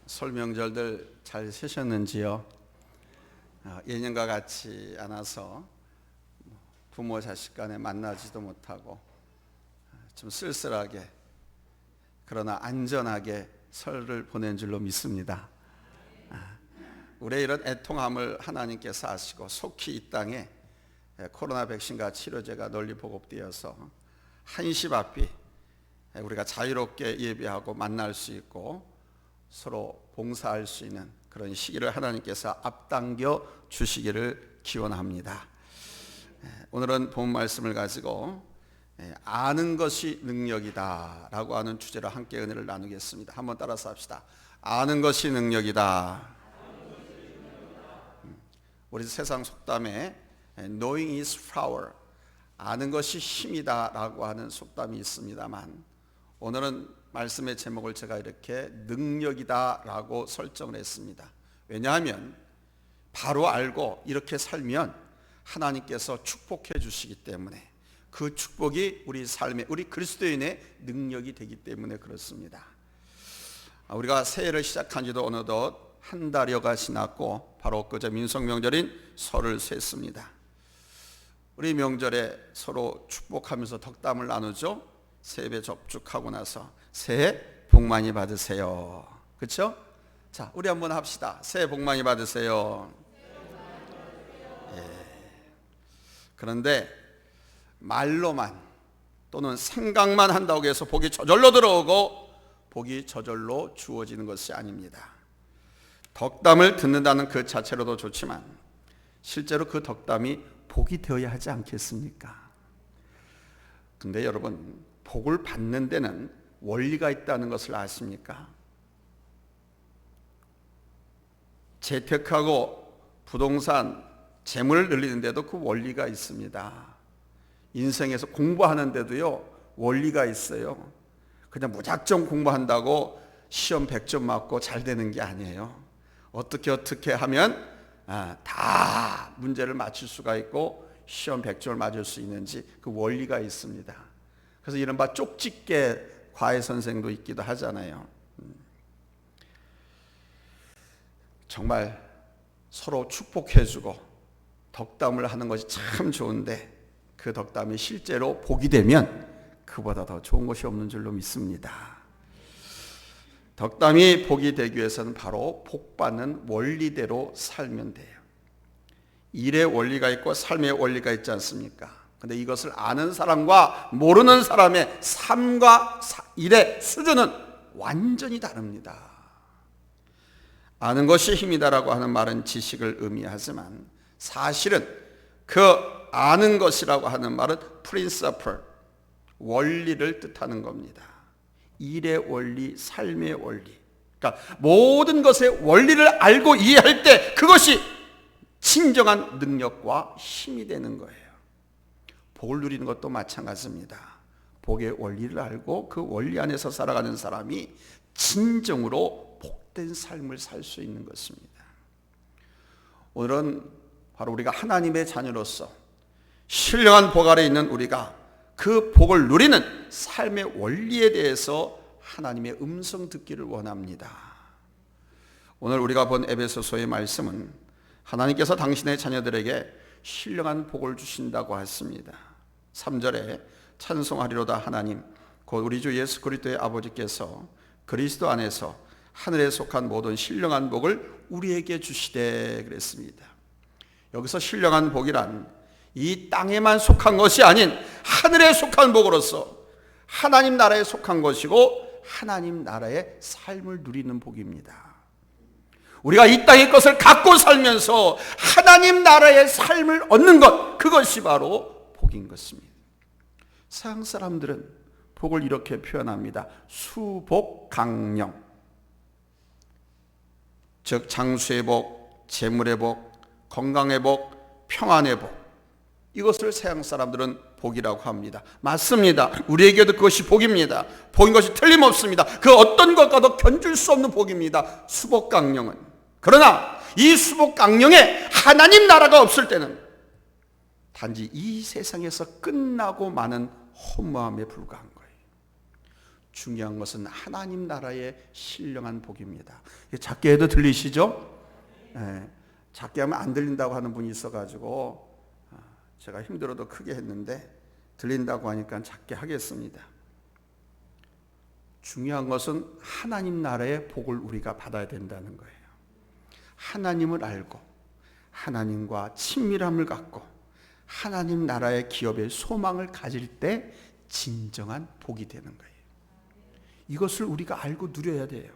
설 명절들 잘 쉬셨는지요? 예년과 같지 않아서 부모 자식 간에 만나지도 못하고 좀 쓸쓸하게 그러나 안전하게 설을 보낸 줄로 믿습니다. 우리의 이런 애통함을 하나님께서 아시고 속히 이 땅에 코로나 백신과 치료제가 널리 보급되어서 한시 바삐 우리가 자유롭게 예배하고 만날 수 있고 서로 봉사할 수 있는 그런 시기를 하나님께서 앞당겨 주시기를 기원합니다. 오늘은 본 말씀을 가지고 아는 것이 능력이다 라고 하는 주제로 함께 은혜를 나누겠습니다. 한번 따라서 합시다. 아는 것이 능력이다. 우리 세상 속담에 Knowing is power, 아는 것이 힘이다 라고 하는 속담이 있습니다만, 오늘은 말씀의 제목을 제가 이렇게 능력이다 라고 설정을 했습니다. 왜냐하면 바로 알고 이렇게 살면 하나님께서 축복해 주시기 때문에, 그 축복이 우리 삶의, 우리 그리스도인의 능력이 되기 때문에 그렇습니다. 우리가 새해를 시작한 지도 어느덧 한 달여가 지났고 바로 그제 민속명절인 설을 샜습니다. 우리 명절에 서로 축복하면서 덕담을 나누죠. 새해 접촉하고 나서 새해 복 많이 받으세요. 그렇죠? 자, 우리 한번 합시다. 새해 복 많이 받으세요. 그런데 말로만 또는 생각만 한다고 해서 복이 저절로 들어오고 복이 저절로 주어지는 것이 아닙니다. 덕담을 듣는다는 그 자체로도 좋지만 실제로 그 덕담이 복이 되어야 하지 않겠습니까? 근데 여러분, 복을 받는 데는 원리가 있다는 것을 아십니까? 재테크하고 부동산, 재물을 늘리는 데도 그 원리가 있습니다. 인생에서 공부하는 데도요 원리가 있어요. 그냥 무작정 공부한다고 시험 100점 맞고 잘 되는 게 아니에요. 어떻게 하면 다 문제를 맞출 수가 있고 시험 100점을 맞을 수 있는지 그 원리가 있습니다. 그래서 이른바 쪽집게 과외 선생도 있기도 하잖아요. 정말 서로 축복해주고 덕담을 하는 것이 참 좋은데, 그 덕담이 실제로 복이 되면 그보다 더 좋은 것이 없는 줄로 믿습니다. 덕담이 복이 되기 위해서는 바로 복받는 원리대로 살면 돼요. 일의 원리가 있고 삶의 원리가 있지 않습니까? 근데 이것을 아는 사람과 모르는 사람의 삶과 일의 수준은 완전히 다릅니다. 아는 것이 힘이다라고 하는 말은 지식을 의미하지만 사실은 그 아는 것이라고 하는 말은 principle, 원리를 뜻하는 겁니다. 일의 원리, 삶의 원리. 그러니까 모든 것의 원리를 알고 이해할 때 그것이 진정한 능력과 힘이 되는 거예요. 복을 누리는 것도 마찬가지입니다. 복의 원리를 알고 그 원리 안에서 살아가는 사람이 진정으로 복된 삶을 살 수 있는 것입니다. 오늘은 바로 우리가 하나님의 자녀로서 신령한 복 아래 있는 우리가 그 복을 누리는 삶의 원리에 대해서 하나님의 음성 듣기를 원합니다. 오늘 우리가 본 에베소서의 말씀은 하나님께서 당신의 자녀들에게 신령한 복을 주신다고 했습니다. 3절에 찬송하리로다 하나님 곧 우리 주 예수 그리스도의 아버지께서 그리스도 안에서 하늘에 속한 모든 신령한 복을 우리에게 주시되 그랬습니다. 여기서 신령한 복이란 이 땅에만 속한 것이 아닌 하늘에 속한 복으로서 하나님 나라에 속한 것이고 하나님 나라의 삶을 누리는 복입니다. 우리가 이 땅의 것을 갖고 살면서 하나님 나라의 삶을 얻는 것, 그것이 바로 복인 것입니다. 서양 사람들은 복을 이렇게 표현합니다. 수복강령, 즉 장수의 복, 재물의 복, 건강의 복, 평안의 복, 이것을 서양 사람들은 복이라고 합니다. 맞습니다. 우리에게도 그것이 복입니다. 복인 것이 틀림없습니다. 그 어떤 것과도 견줄 수 없는 복입니다. 수복강령은. 그러나 이 수복강령에 하나님 나라가 없을 때는 단지 이 세상에서 끝나고 마는 허무함에 불과한 거예요. 중요한 것은 하나님 나라의 신령한 복입니다. 작게 해도 들리시죠? 네, 작게 하면 안 들린다고 하는 분이 있어가지고 제가 힘들어도 크게 했는데 들린다고 하니까 작게 하겠습니다. 중요한 것은 하나님 나라의 복을 우리가 받아야 된다는 거예요. 하나님을 알고 하나님과 친밀함을 갖고 하나님 나라의 기업의 소망을 가질 때 진정한 복이 되는 거예요. 이것을 우리가 알고 누려야 돼요.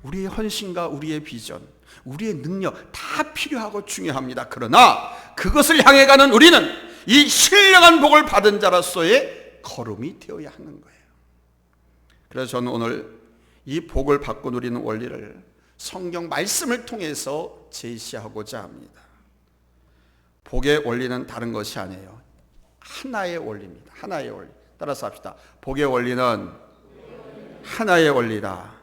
우리의 헌신과 우리의 비전, 우리의 능력 다 필요하고 중요합니다. 그러나 그것을 향해 가는 우리는 이 신령한 복을 받은 자로서의 걸음이 되어야 하는 거예요. 그래서 저는 오늘 이 복을 받고 누리는 원리를 성경 말씀을 통해서 제시하고자 합니다. 복의 원리는 다른 것이 아니에요. 하나의 원리입니다. 하나의 원리. 따라서 합시다. 복의 원리는 하나의 원리다.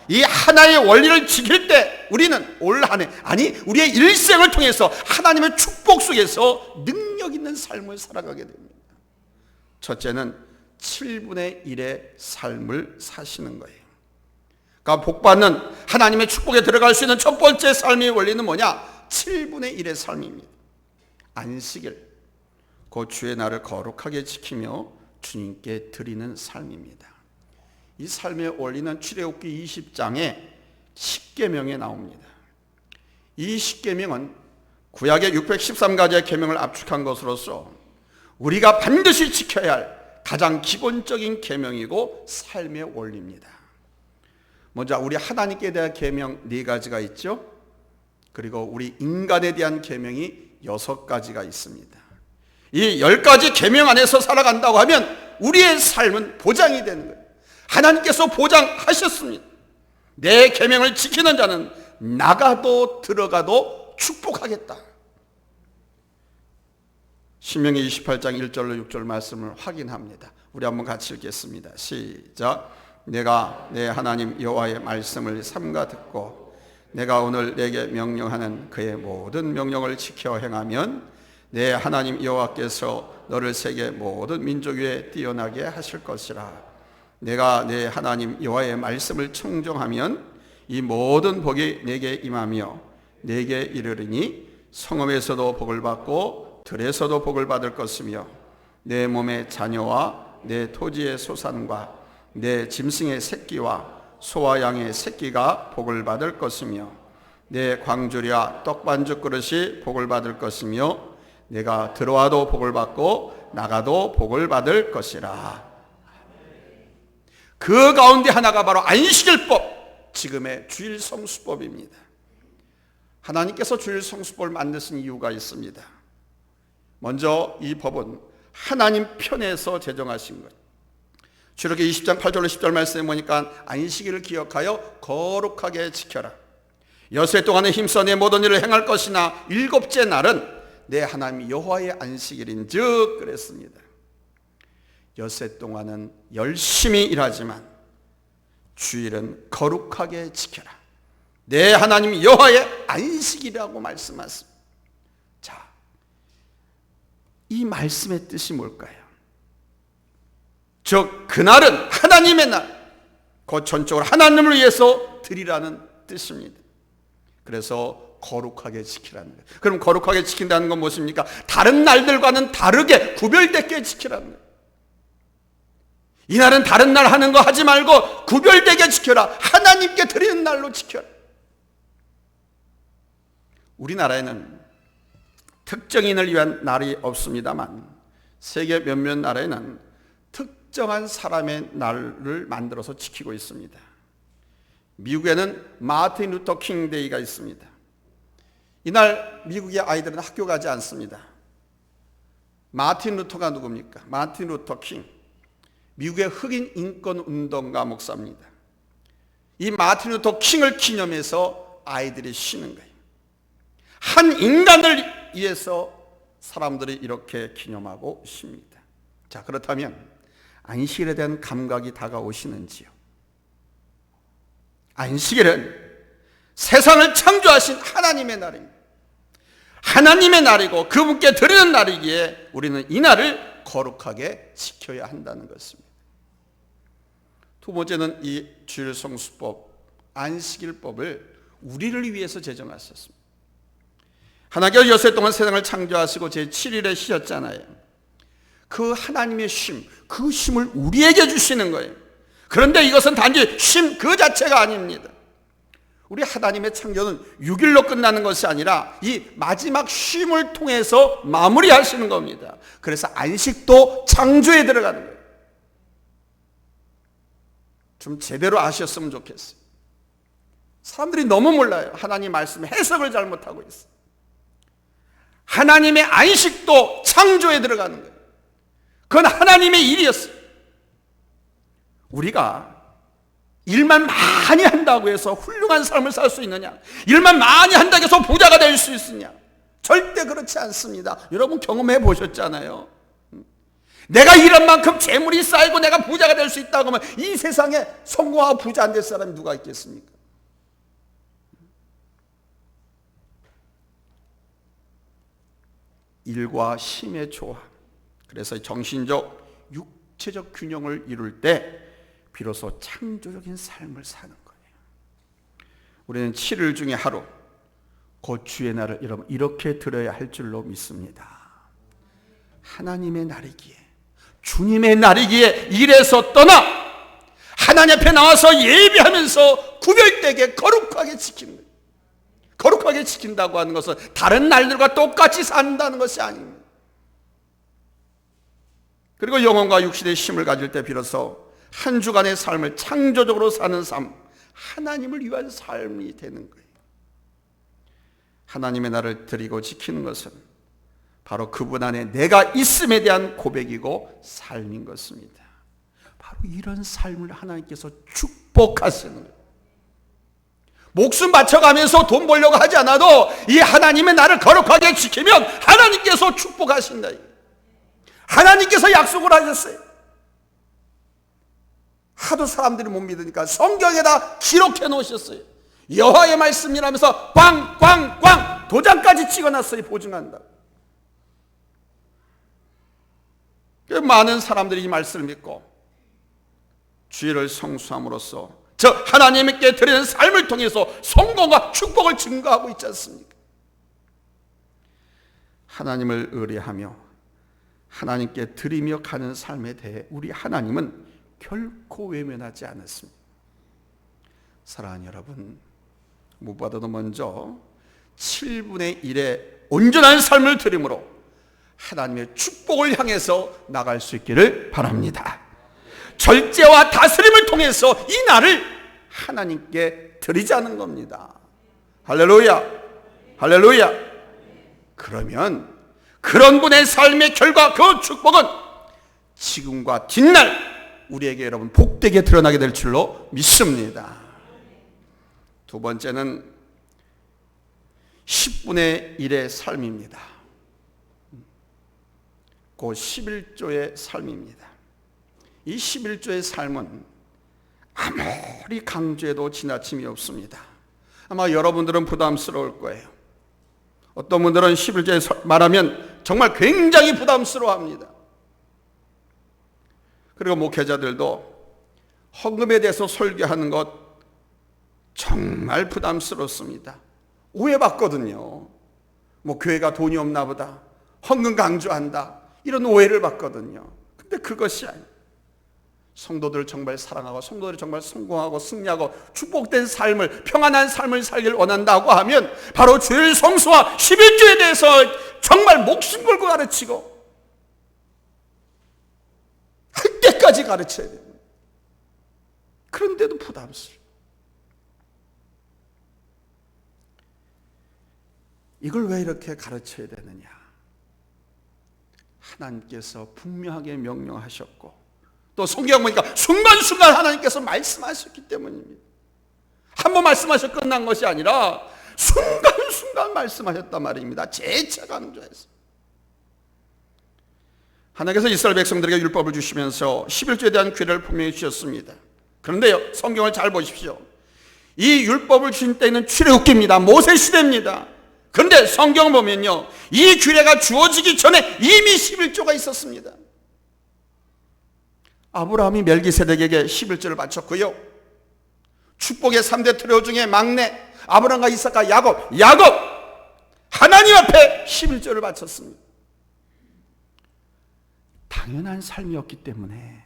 이 하나의 원리를 지킬 때 우리는 올 한 해, 아니 우리의 일생을 통해서 하나님의 축복 속에서 능력 있는 삶을 살아가게 됩니다. 첫째는 7분의 1의 삶을 사시는 거예요. 그러니까 복받는 하나님의 축복에 들어갈 수 있는 첫 번째 삶의 원리는 뭐냐? 7분의 1의 삶입니다. 안식일, 그 주의 날을 거룩하게 지키며 주님께 드리는 삶입니다. 이 삶의 원리는 출애굽기 20장에 10계명에 나옵니다. 이 10계명은 구약의 613가지의 계명을 압축한 것으로서 우리가 반드시 지켜야 할 가장 기본적인 계명이고 삶의 원리입니다. 먼저 우리 하나님께 대한 계명 4가지가 있죠. 그리고 우리 인간에 대한 계명이 6가지가 있습니다. 이 10가지 계명 안에서 살아간다고 하면 우리의 삶은 보장이 되는 거예요. 하나님께서 보장하셨습니다. 내 계명을 지키는 자는 나가도 들어가도 축복하겠다. 신명기 28장 1절로 6절 말씀을 확인합니다. 우리 한번 같이 읽겠습니다. 시작. 내가 내 하나님 여호와의 말씀을 삼가 듣고 내가 오늘 내게 명령하는 그의 모든 명령을 지켜 행하면 내 하나님 여호와께서 너를 세계 모든 민족 위에 뛰어나게 하실 것이라. 내가 내 하나님 여호와의 말씀을 청종하면 이 모든 복이 내게 임하며 내게 이르리니 성읍에서도 복을 받고 들에서도 복을 받을 것이며 내 몸의 자녀와 내 토지의 소산과 내 짐승의 새끼와 소와 양의 새끼가 복을 받을 것이며 내 광주리와 떡반죽 그릇이 복을 받을 것이며 내가 들어와도 복을 받고 나가도 복을 받을 것이라. 그 가운데 하나가 바로 안식일법, 지금의 주일 성수법입니다. 하나님께서 주일 성수법을 만드신 이유가 있습니다. 먼저 이 법은 하나님 편에서 제정하신 것. 출애굽기 20장 8절로 10절 말씀에 보니까 안식일을 기억하여 거룩하게 지켜라. 여세 동안에 힘써 내 모든 일을 행할 것이나 일곱째 날은 내 하나님 여호와의 안식일인즉 그랬습니다. 여세 동안은 열심히 일하지만 주일은 거룩하게 지켜라. 내 하나님 여호와의 안식이라고 말씀하십니다. 자, 이 말씀의 뜻이 뭘까요? 즉 그날은 하나님의 날, 그 전적으로 하나님을 위해서 드리라는 뜻입니다. 그래서 거룩하게 지키라는 거예요. 그럼 거룩하게 지킨다는 건 무엇입니까? 다른 날들과는 다르게 구별되게 지키라는 거예요. 이날은 다른 날 하는 거 하지 말고 구별되게 지켜라. 하나님께 드리는 날로 지켜라. 우리나라에는 특정인을 위한 날이 없습니다만 세계 몇몇 나라에는 특정한 사람의 날을 만들어서 지키고 있습니다. 미국에는 마틴 루터 킹 데이가 있습니다. 이날 미국의 아이들은 학교 가지 않습니다. 마틴 루터가 누굽니까? 마틴 루터 킹, 미국의 흑인 인권 운동가 목사입니다. 이 마틴 루터 킹을 기념해서 아이들이 쉬는 거예요. 한 인간을 위해서 사람들이 이렇게 기념하고 쉽니다. 자, 그렇다면 안식일에 대한 감각이 다가오시는지요? 안식일은 세상을 창조하신 하나님의 날입니다. 하나님의 날이고 그분께 드리는 날이기에 우리는 이 날을 거룩하게 지켜야 한다는 것입니다. 두 번째는 이 주일 성수법, 안식일법을 우리를 위해서 제정하셨습니다. 하나님께서 여섯 동안 세상을 창조하시고 제7일에 쉬었잖아요. 그 하나님의 쉼, 그 쉼을 우리에게 주시는 거예요. 그런데 이것은 단지 쉼 그 자체가 아닙니다. 우리 하나님의 창조는 6일로 끝나는 것이 아니라 이 마지막 쉼을 통해서 마무리하시는 겁니다. 그래서 안식도 창조에 들어가는 거예요. 좀 제대로 아셨으면 좋겠어요. 사람들이 너무 몰라요. 하나님 말씀 해석을 잘못하고 있어요. 하나님의 안식도 창조에 들어가는 거예요. 그건 하나님의 일이었어요. 우리가 일만 많이 한다고 해서 훌륭한 삶을 살 수 있느냐? 일만 많이 한다고 해서 부자가 될 수 있느냐? 절대 그렇지 않습니다. 여러분 경험해 보셨잖아요. 내가 이런 만큼 재물이 쌓이고 내가 부자가 될 수 있다고 하면 이 세상에 성공하고 부자 안 될 사람이 누가 있겠습니까? 일과 쉼의 조화, 그래서 정신적, 육체적 균형을 이룰 때 비로소 창조적인 삶을 사는 거예요. 우리는 7일 중에 하루, 곧 주의 날을 여러분 이렇게 들어야 할 줄로 믿습니다. 하나님의 날이기에, 주님의 날이기에 일에서 떠나 하나님 앞에 나와서 예배하면서 구별되게 거룩하게 지키는 거예요. 거룩하게 지킨다고 하는 것은 다른 날들과 똑같이 산다는 것이 아닙니다. 그리고 영혼과 육신의 힘을 가질 때 비로소 한 주간의 삶을 창조적으로 사는 삶, 하나님을 위한 삶이 되는 거예요. 하나님의 날을 드리고 지키는 것은 바로 그분 안에 내가 있음에 대한 고백이고 삶인 것입니다. 바로 이런 삶을 하나님께서 축복하시는 거예요. 목숨 바쳐가면서 돈 벌려고 하지 않아도 이 하나님의 나를 거룩하게 지키면 하나님께서 축복하신다. 하나님께서 약속을 하셨어요. 하도 사람들이 못 믿으니까 성경에다 기록해 놓으셨어요. 여호와의 말씀이라면서 꽝꽝꽝 도장까지 찍어놨어요. 보증한다. 많은 사람들이 이 말씀을 믿고 주의를 성수함으로써 저 하나님께 드리는 삶을 통해서 성공과 축복을 증거하고 있지 않습니까? 하나님을 의뢰하며 하나님께 드리며 가는 삶에 대해 우리 하나님은 결코 외면하지 않았습니다. 사랑하는 여러분, 무엇보다도 먼저 7분의 1의 온전한 삶을 드림으로 하나님의 축복을 향해서 나갈 수 있기를 바랍니다. 절제와 다스림을 통해서 이 날을 하나님께 드리자는 겁니다. 할렐루야, 할렐루야. 그러면 그런 분의 삶의 결과, 그 축복은 지금과 뒷날 우리에게 여러분 복되게 드러나게 될 줄로 믿습니다. 두 번째는 10분의 1의 삶입니다. 그 11조의 삶입니다. 이 11조의 삶은 아무리 강조해도 지나침이 없습니다. 아마 여러분들은 부담스러울 거예요. 어떤 분들은 11조에 말하면 정말 굉장히 부담스러워합니다. 그리고 목회자들도 헌금에 대해서 설교하는 것 정말 부담스럽습니다. 오해받거든요. 뭐 교회가 돈이 없나 보다, 헌금 강조한다, 이런 오해를 받거든요. 근데 그것이 아니에요. 성도들을 정말 사랑하고 성도들이 정말 성공하고 승리하고 축복된 삶을, 평안한 삶을 살길 원한다고 하면 바로 주일 성수와 11조에 대해서 정말 목숨 걸고 가르치고 할 때까지 가르쳐야 됩니다. 그런데도 부담스러워요. 이걸 왜 이렇게 가르쳐야 되느냐? 하나님께서 분명하게 명령하셨고 또 성경 보니까 순간순간 하나님께서 말씀하셨기 때문입니다. 한 번 말씀하셔 끝난 것이 아니라 순간순간 말씀하셨단 말입니다. 재차 강조해서. 하나님께서 이스라엘 백성들에게 율법을 주시면서 11조에 대한 규례를 분명히 주셨습니다. 그런데요, 성경을 잘 보십시오. 이 율법을 주신 때는 출애굽기입니다. 모세 시대입니다. 그런데 성경을 보면요, 이 규례가 주어지기 전에 이미 11조가 있었습니다. 아브라함이 멜기세덱에게 11조를 바쳤고요. 축복의 3대 트레오 중에 막내 아브라함과 이삭과 야곱 하나님 앞에 11조를 바쳤습니다. 당연한 삶이었기 때문에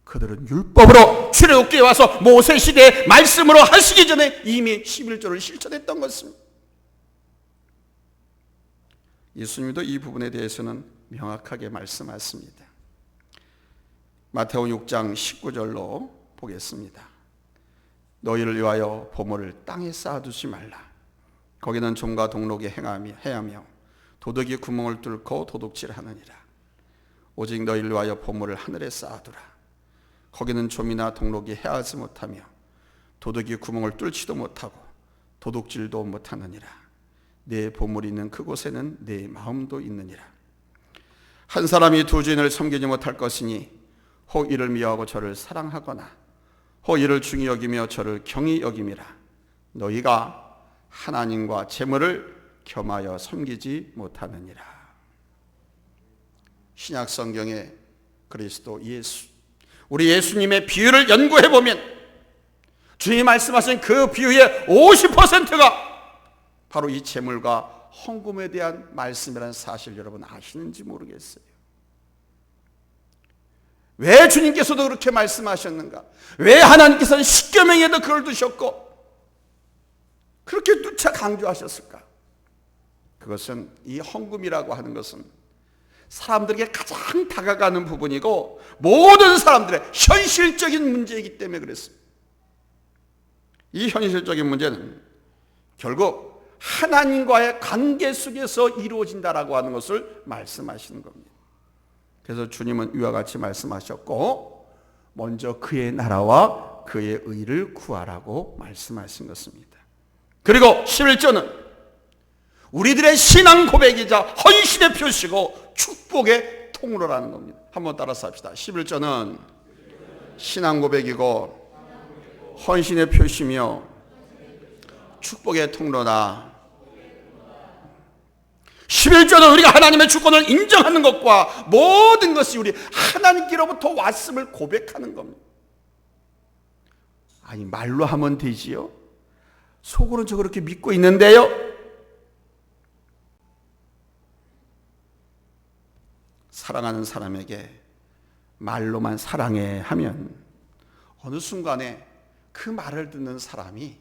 그들은 율법으로 출애굽기에 와서 모세 시대에 말씀으로 하시기 전에 이미 11조를 실천했던 것입니다. 예수님도 이 부분에 대해서는 명확하게 말씀하십니다. 마태복음 6장 19절로 보겠습니다. 너희를 위하여 보물을 땅에 쌓아두지 말라. 거기는 좀과 동록이 행하며 도둑이 구멍을 뚫고 도둑질하느니라. 오직 너희를 위하여 보물을 하늘에 쌓아두라. 거기는 좀이나 동록이 해하지 못하며 도둑이 구멍을 뚫지도 못하고 도둑질도 못하느니라. 내 보물이 있는 그곳에는 내 마음도 있느니라. 한 사람이 두 주인을 섬기지 못할 것이니 혹 이를 미워하고 저를 사랑하거나 혹 이를 중히 여기며 저를 경히 여김이라. 너희가 하나님과 재물을 겸하여 섬기지 못하느니라. 신약 성경의 그리스도 예수, 우리 예수님의 비유를 연구해 보면 주님이 말씀하신 그 비유의 50%가 바로 이 재물과 헌금에 대한 말씀이라는 사실 여러분 아시는지 모르겠어요. 왜 주님께서도 그렇게 말씀하셨는가? 왜 하나님께서는 십계명에도 그걸 두셨고 그렇게 누차 강조하셨을까? 그것은 이 헌금이라고 하는 것은 사람들에게 가장 다가가는 부분이고 모든 사람들의 현실적인 문제이기 때문에 그랬습니다. 이 현실적인 문제는 결국 하나님과의 관계 속에서 이루어진다라고 하는 것을 말씀하시는 겁니다. 그래서 주님은 이와 같이 말씀하셨고 먼저 그의 나라와 그의 의를 구하라고 말씀하신 것입니다. 그리고 11조는 우리들의 신앙 고백이자 헌신의 표시고 축복의 통로라는 겁니다. 한번 따라서 합시다. 11조는 신앙 고백이고 헌신의 표시며 축복의 통로다. 11조는 우리가 하나님의 주권을 인정하는 것과 모든 것이 우리 하나님께로부터 왔음을 고백하는 겁니다. 아니 말로 하면 되지요? 속으로는 저 그렇게 믿고 있는데요. 사랑하는 사람에게 말로만 사랑해 하면 어느 순간에 그 말을 듣는 사람이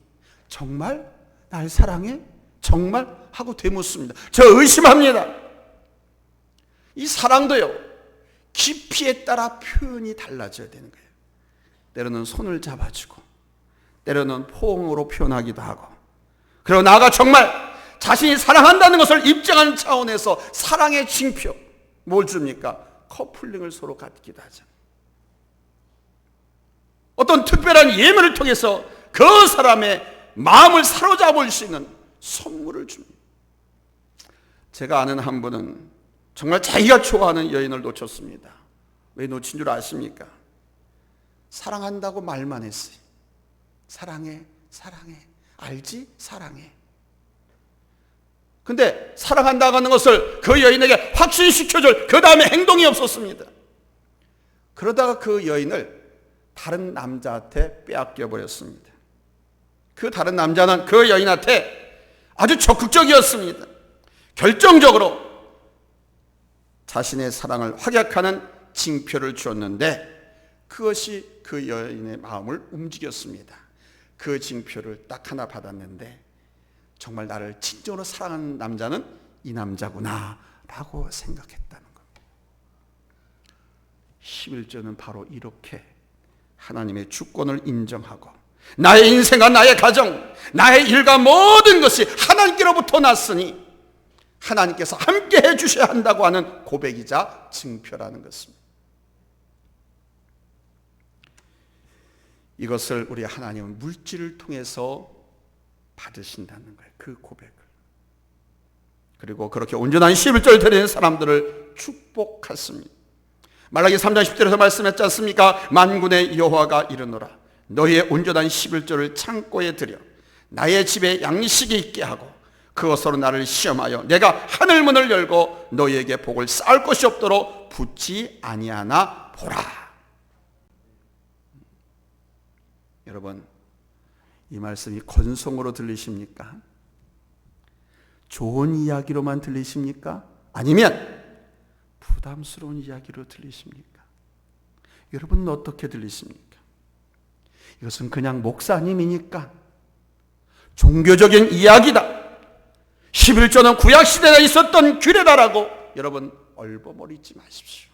정말 날 사랑해? 정말? 하고 되묻습니다. 저 의심합니다. 이 사랑도요 깊이에 따라 표현이 달라져야 되는 거예요. 때로는 손을 잡아주고 때로는 포옹으로 표현하기도 하고 그리고 나아가 정말 자신이 사랑한다는 것을 입증하는 차원에서 사랑의 징표 뭘 줍니까? 커플링을 서로 갖기도 하죠. 어떤 특별한 예물을 통해서 그 사람의 마음을 사로잡을 수 있는 선물을 줍니다. 제가 아는 한 분은 정말 자기가 좋아하는 여인을 놓쳤습니다. 왜 놓친 줄 아십니까? 사랑한다고 말만 했어요. 사랑해, 사랑해, 알지? 사랑해. 근데 사랑한다고 하는 것을 그 여인에게 확신시켜줄 그 다음에 행동이 없었습니다. 그러다가 그 여인을 다른 남자한테 빼앗겨 버렸습니다. 그 다른 남자는 그 여인한테 아주 적극적이었습니다. 결정적으로 자신의 사랑을 확약하는 징표를 주었는데 그것이 그 여인의 마음을 움직였습니다. 그 징표를 딱 하나 받았는데 정말 나를 진정으로 사랑하는 남자는 이 남자구나 라고 생각했다는 겁니다. 11조는 바로 이렇게 하나님의 주권을 인정하고 나의 인생과 나의 가정, 나의 일과 모든 것이 하나님께로부터 났으니 하나님께서 함께 해주셔야 한다고 하는 고백이자 증표라는 것입니다. 이것을 우리 하나님은 물질을 통해서 받으신다는 거예요. 그 고백을. 그리고 그렇게 온전한 11조를 드리는 사람들을 축복하십니다. 말라기 3장 10절에서 말씀했지 않습니까? 만군의 여호와가 이르노라 너희의 온전한 11조를 창고에 들여 나의 집에 양식이 있게 하고 그것으로 나를 시험하여 내가 하늘문을 열고 너희에게 복을 쌓을 것이 없도록 붙지 아니하나 보라. 여러분, 이 말씀이 건성으로 들리십니까? 좋은 이야기로만 들리십니까? 아니면 부담스러운 이야기로 들리십니까? 여러분은 어떻게 들리십니까? 이것은 그냥 목사님이니까 종교적인 이야기다, 11조는 구약시대에 있었던 규례다라고 여러분 얼버무리지 마십시오.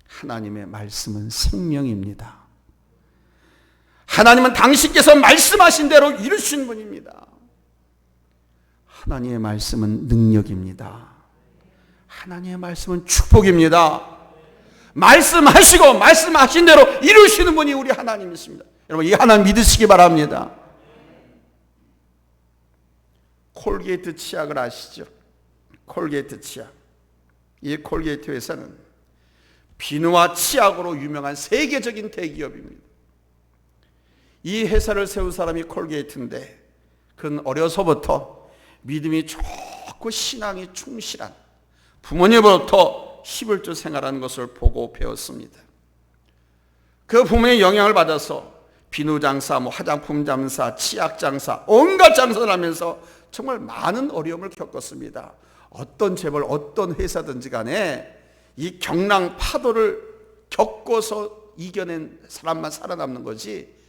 하나님의 말씀은 생명입니다. 하나님은 당신께서 말씀하신 대로 이루신 분입니다. 하나님의 말씀은 능력입니다. 하나님의 말씀은 축복입니다. 말씀하시고 말씀하신 대로 이루시는 분이 우리 하나님이십니다. 여러분, 이 하나님 믿으시기 바랍니다. 콜게이트 치약을 아시죠? 콜게이트 치약. 이 콜게이트 회사는 비누와 치약으로 유명한 세계적인 대기업입니다. 이 회사를 세운 사람이 콜게이트인데, 그는 어려서부터 믿음이 좋고 신앙이 충실한 부모님으로부터 11조 생활하는 것을 보고 배웠습니다. 그 부모의 영향을 받아서 비누 장사, 화장품 장사, 치약 장사, 온갖 장사를 하면서 정말 많은 어려움을 겪었습니다. 어떤 재벌, 어떤 회사든지 간에 이 경랑 파도를 겪어서 이겨낸 사람만 살아남는 거지,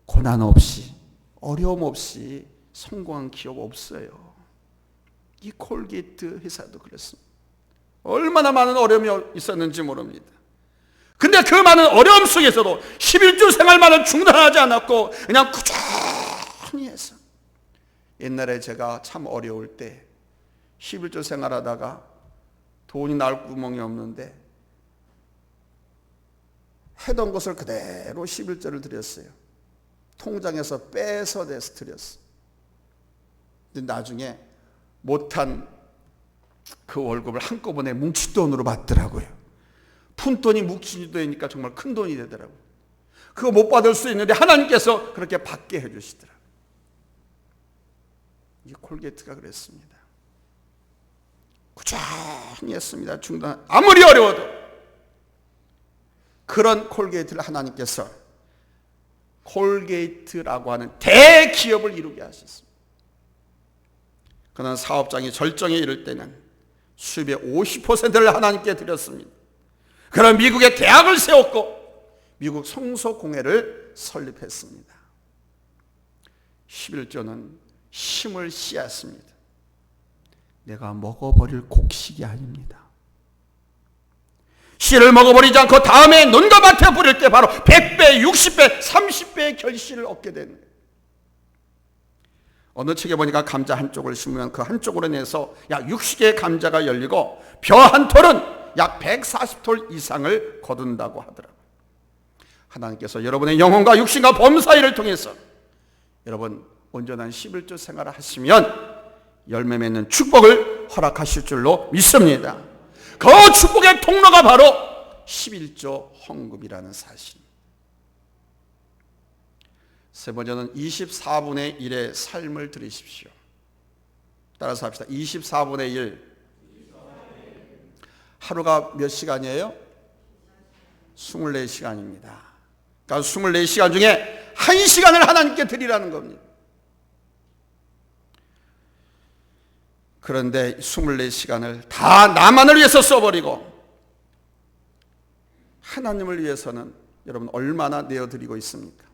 고난 없이, 어려움 없이 성공한 기업 없어요. 이 콜게이트 회사도 그랬습니다. 얼마나 많은 어려움이 있었는지 모릅니다. 근데 그 많은 어려움 속에서도 11조 생활만을 중단하지 않았고 그냥 꾸준히 해서, 옛날에 제가 참 어려울 때 11조 생활하다가 돈이 나올 구멍이 없는데 해던 것을 그대로 11조를 드렸어요. 통장에서 빼서 내서 드렸어요. 근데 나중에 못한 그 월급을 한꺼번에 뭉칫돈으로 받더라고요. 푼돈이 뭉칫돈이니까 정말 큰 돈이 되더라고요. 그거 못 받을 수 있는데 하나님께서 그렇게 받게 해주시더라고요. 이 콜게이트가 그랬습니다. 꾸준히 했습니다. 중단, 아무리 어려워도. 그런 콜게이트를 하나님께서 콜게이트라고 하는 대기업을 이루게 하셨습니다. 그는 사업장이 절정에 이를 때는 수입의 50%를 하나님께 드렸습니다. 그런 미국의 대학을 세웠고 미국 성소공회를 설립했습니다. 11조는 힘을 씨앗습니다. 내가 먹어버릴 곡식이 아닙니다. 씨를 먹어버리지 않고 다음에 논과 밭에 뿌릴 때 바로 100배, 60배, 30배의 결실을 얻게 되는 거예요. 어느 책에 보니까 감자 한 쪽을 심으면 그 한쪽으로 내서 약 60개의 감자가 열리고 벼 한 톨은 약 140톨 이상을 거둔다고 하더라고요. 하나님께서 여러분의 영혼과 육신과 범 사이를 통해서 여러분 온전한 11조 생활을 하시면 열매 맺는 축복을 허락하실 줄로 믿습니다. 그 축복의 통로가 바로 11조 헌금이라는 사실입니다. 세 번째는 24분의 1의 삶을 들으십시오. 따라서 합시다. 24분의 1. 하루가 몇 시간이에요? 24시간입니다. 그러니까 24시간 중에 1시간을 하나님께 드리라는 겁니다. 그런데 24시간을 다 나만을 위해서 써버리고 하나님을 위해서는 여러분 얼마나 내어드리고 있습니까?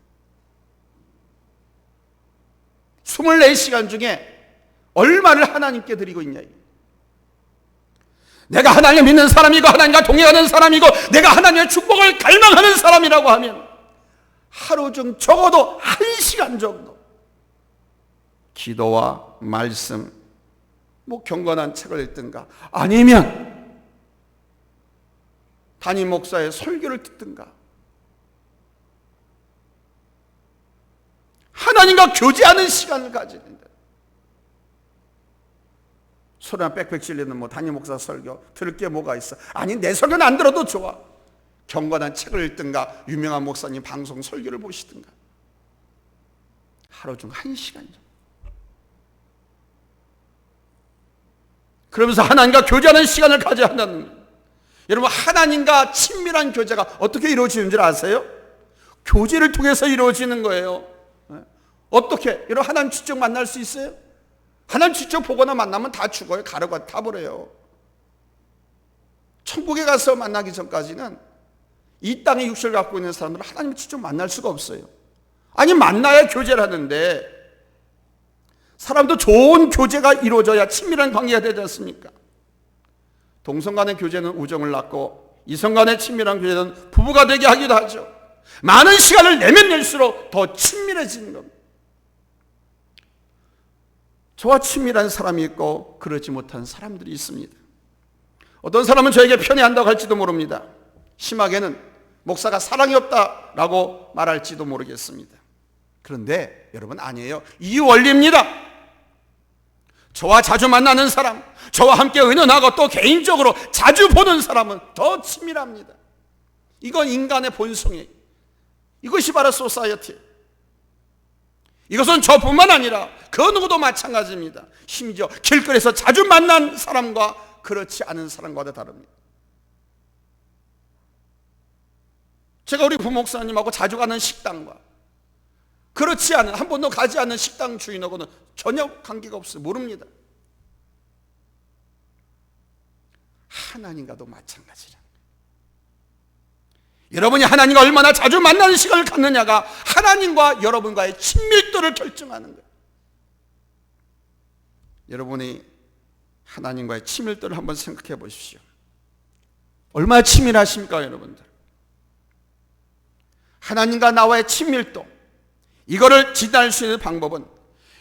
24시간 중에 얼마를 하나님께 드리고 있냐. 내가 하나님을 믿는 사람이고 하나님과 동행하는 사람이고 내가 하나님의 축복을 갈망하는 사람이라고 하면 하루 중 적어도 1시간 정도 기도와 말씀, 경건한 책을 읽든가 아니면 담임 목사의 설교를 듣든가 하나님과 교제하는 시간을 가져야 된다. 소리나 빽빽 질리는 담임 목사 설교 들을 게 뭐가 있어? 아니 내 설교는 안 들어도 좋아. 경건한 책을 읽든가 유명한 목사님 방송 설교를 보시든가 하루 중 1시간 정도. 그러면서 하나님과 교제하는 시간을 가져야 한다는 거예요. 여러분 하나님과 친밀한 교제가 어떻게 이루어지는 줄 아세요? 교제를 통해서 이루어지는 거예요. 어떻게? 여러분, 하나님 직접 만날 수 있어요? 하나님 직접 보거나 만나면 다 죽어요. 가루가 타버려요. 천국에 가서 만나기 전까지는 이 땅의 육체를 갖고 있는 사람들은 하나님을 직접 만날 수가 없어요. 아니, 만나야 교제를 하는데, 사람도 좋은 교제가 이루어져야 친밀한 관계가 되지 않습니까? 동성 간의 교제는 우정을 낳고, 이성 간의 친밀한 교제는 부부가 되게 하기도 하죠. 많은 시간을 내면 낼수록 더 친밀해지는 겁니다. 저와 친밀한 사람이 있고 그러지 못한 사람들이 있습니다. 어떤 사람은 저에게 편애한다고 할지도 모릅니다. 심하게는 목사가 사랑이 없다라고 말할지도 모르겠습니다. 그런데 여러분, 아니에요. 이 원리입니다. 저와 자주 만나는 사람, 저와 함께 의논하고 또 개인적으로 자주 보는 사람은 더 친밀합니다. 이건 인간의 본성이에요. 이것이 바로 소사이어티. 이것은 저뿐만 아니라 그 누구도 마찬가지입니다. 심지어 길거리에서 자주 만난 사람과 그렇지 않은 사람과도 다릅니다. 제가 우리 부목사님하고 자주 가는 식당과 그렇지 않은, 한 번도 가지 않는 식당 주인하고는 전혀 관계가 없어요. 모릅니다. 하나님과도 마찬가지라. 여러분이 하나님과 얼마나 자주 만나는 시간을 갖느냐가 하나님과 여러분과의 친밀도를 결정하는 거예요. 여러분이 하나님과의 친밀도를 한번 생각해 보십시오. 얼마나 친밀하십니까, 여러분들? 하나님과 나와의 친밀도, 이거를 진단할 수 있는 방법은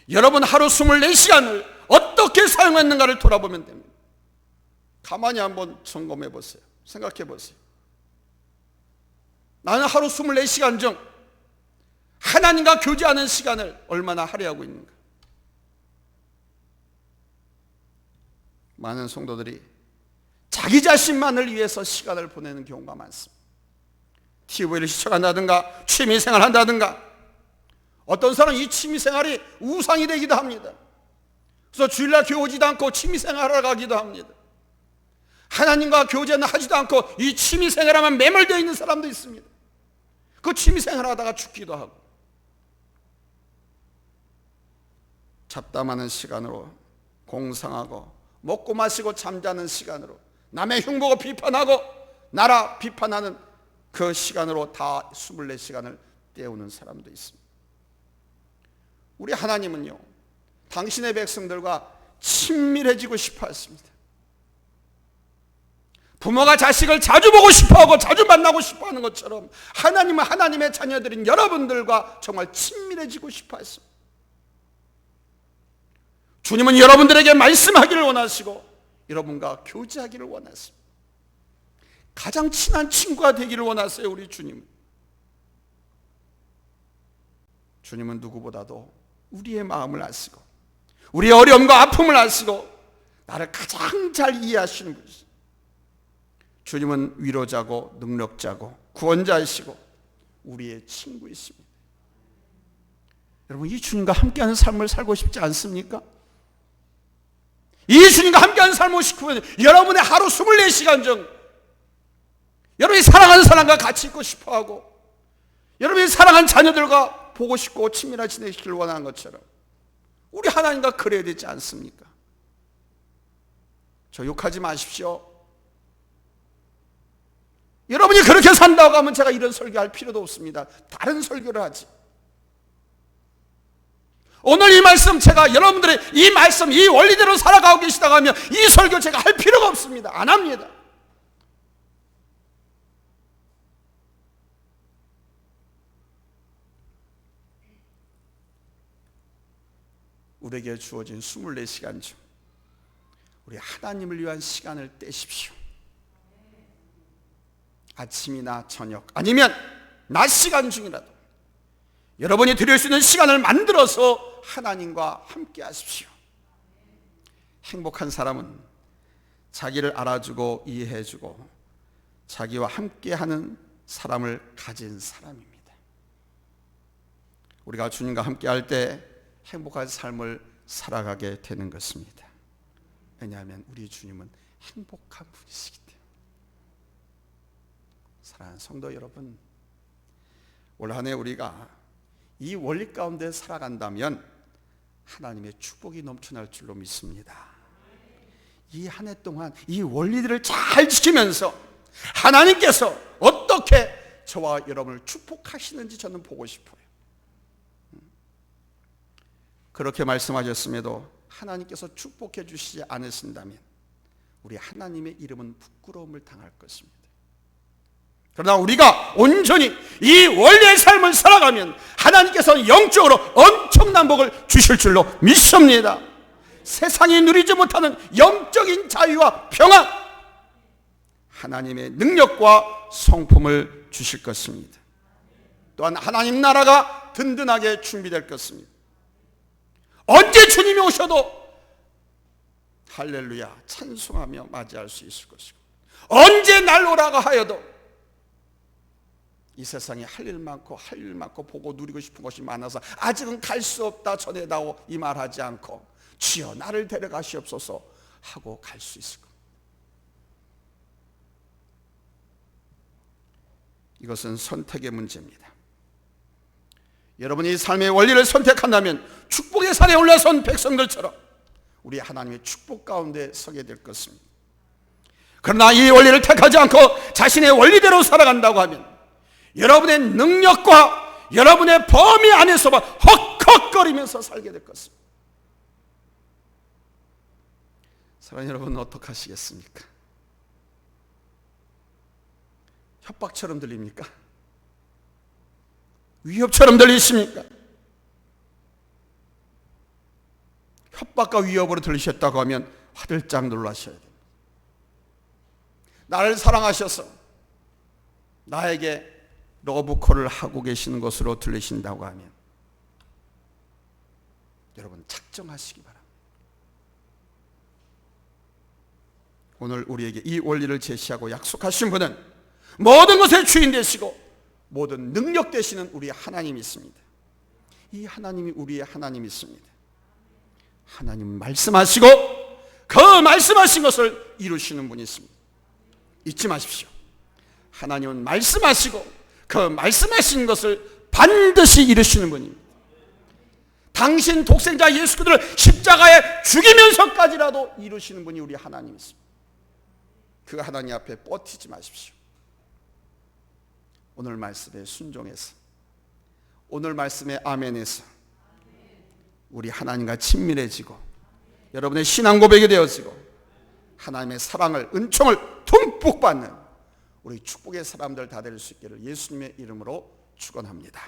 여러분 하루 24시간을 어떻게 사용했는가를 돌아보면 됩니다. 가만히 한번 점검해 보세요. 생각해 보세요. 나는 하루 24시간 중 하나님과 교제하는 시간을 얼마나 할애하고 있는가? 많은 성도들이 자기 자신만을 위해서 시간을 보내는 경우가 많습니다. TV를 시청한다든가 취미생활 한다든가, 어떤 사람은 이 취미생활이 우상이 되기도 합니다. 그래서 주일날 교회 오지도 않고 취미생활하러 가기도 합니다. 하나님과 교제는 하지도 않고 이 취미생활하면 매몰되어 있는 사람도 있습니다. 그 취미생활하다가 죽기도 하고, 잡담하는 시간으로 공상하고, 먹고 마시고 잠자는 시간으로, 남의 흉보고 비판하고 나라 비판하는 그 시간으로 다 24시간을 때우는 사람도 있습니다. 우리 하나님은요, 당신의 백성들과 친밀해지고 싶어 했습니다. 부모가 자식을 자주 보고 싶어하고 자주 만나고 싶어하는 것처럼 하나님은 하나님의 자녀들인 여러분들과 정말 친밀해지고 싶어 했습니다. 주님은 여러분들에게 말씀하기를 원하시고 여러분과 교제하기를 원하십니다. 가장 친한 친구가 되기를 원하세요. 우리 주님은 누구보다도 우리의 마음을 아시고 우리의 어려움과 아픔을 아시고 나를 가장 잘 이해하시는 분이십니다. 주님은 위로자고 능력자고 구원자이시고 우리의 친구이십니다. 여러분, 이 주님과 함께하는 삶을 살고 싶지 않습니까? 이 주님과 함께하는 삶을 싶으면 여러분의 하루 24시간 중 여러분이 사랑하는 사람과 같이 있고 싶어하고 여러분이 사랑하는 자녀들과 보고 싶고 친밀하게 지내시길 원하는 것처럼 우리 하나님과 그래야 되지 않습니까? 저 욕하지 마십시오. 여러분이 그렇게 산다고 하면 제가 이런 설교할 필요도 없습니다. 다른 설교를 하지. 오늘 이 말씀, 제가 여러분들의 이 말씀, 이 원리대로 살아가고 계시다고 하면 이 설교 제가 할 필요가 없습니다. 안 합니다. 우리에게 주어진 24시간 중 우리 하나님을 위한 시간을 떼십시오. 아침이나 저녁 아니면 낮 시간 중이라도 여러분이 드릴 수 있는 시간을 만들어서 하나님과 함께 하십시오. 행복한 사람은 자기를 알아주고 이해해주고 자기와 함께하는 사람을 가진 사람입니다. 우리가 주님과 함께할 때 행복한 삶을 살아가게 되는 것입니다. 왜냐하면 우리 주님은 행복한 분이시기 때문에. 사랑하는 성도 여러분, 올 한 해 우리가 이 원리 가운데 살아간다면 하나님의 축복이 넘쳐날 줄로 믿습니다. 이 한 해 동안 이 원리들을 잘 지키면서 하나님께서 어떻게 저와 여러분을 축복하시는지 저는 보고 싶어요. 그렇게 말씀하셨음에도 하나님께서 축복해 주시지 않으신다면 우리 하나님의 이름은 부끄러움을 당할 것입니다. 그러나 우리가 온전히 이 원리의 삶을 살아가면 하나님께서는 영적으로 엄청난 복을 주실 줄로 믿습니다. 세상이 누리지 못하는 영적인 자유와 평안, 하나님의 능력과 성품을 주실 것입니다. 또한 하나님 나라가 든든하게 준비될 것입니다. 언제 주님이 오셔도 할렐루야 찬송하며 맞이할 수 있을 것이고, 언제 날 오라고 하여도 이 세상에 할 일 많고 보고 누리고 싶은 것이 많아서 아직은 갈 수 없다 전해다오 이 말하지 않고 주여 나를 데려가시옵소서 하고 갈 수 있을 겁니다. 이것은 선택의 문제입니다. 여러분이 삶의 원리를 선택한다면 축복의 산에 올라선 백성들처럼 우리 하나님의 축복 가운데 서게 될 것입니다. 그러나 이 원리를 택하지 않고 자신의 원리대로 살아간다고 하면 여러분의 능력과 여러분의 범위 안에서만 헉헉거리면서 살게 될 것입니다. 사랑하는 여러분, 어떻게 하시겠습니까? 협박처럼 들립니까? 위협처럼 들리십니까? 협박과 위협으로 들리셨다고 하면 화들짝 놀라셔야 됩니다. 나를 사랑하셔서 나에게 러브콜을 하고 계시는 것으로 들리신다고 하면 여러분 작정하시기 바랍니다. 오늘 우리에게 이 원리를 제시하고 약속하신 분은 모든 것의 주인 되시고 모든 능력 되시는 우리 하나님이 있습니다. 이 하나님이 우리의 하나님이 있습니다. 하나님 말씀하시고 그 말씀하신 것을 이루시는 분이 있습니다. 잊지 마십시오. 하나님은 말씀하시고 그 말씀하신 것을 반드시 이루시는 분입니다. 당신 독생자 예수 그리스도를 십자가에 죽이면서까지라도 이루시는 분이 우리 하나님이십니다. 그 하나님 앞에 버티지 마십시오. 오늘 말씀에 순종해서, 오늘 말씀에 아멘해서 우리 하나님과 친밀해지고 여러분의 신앙 고백이 되어지고 하나님의 사랑을, 은총을 듬뿍 받는 우리 축복의 사람들 다 될 수 있기를 예수님의 이름으로 축원합니다.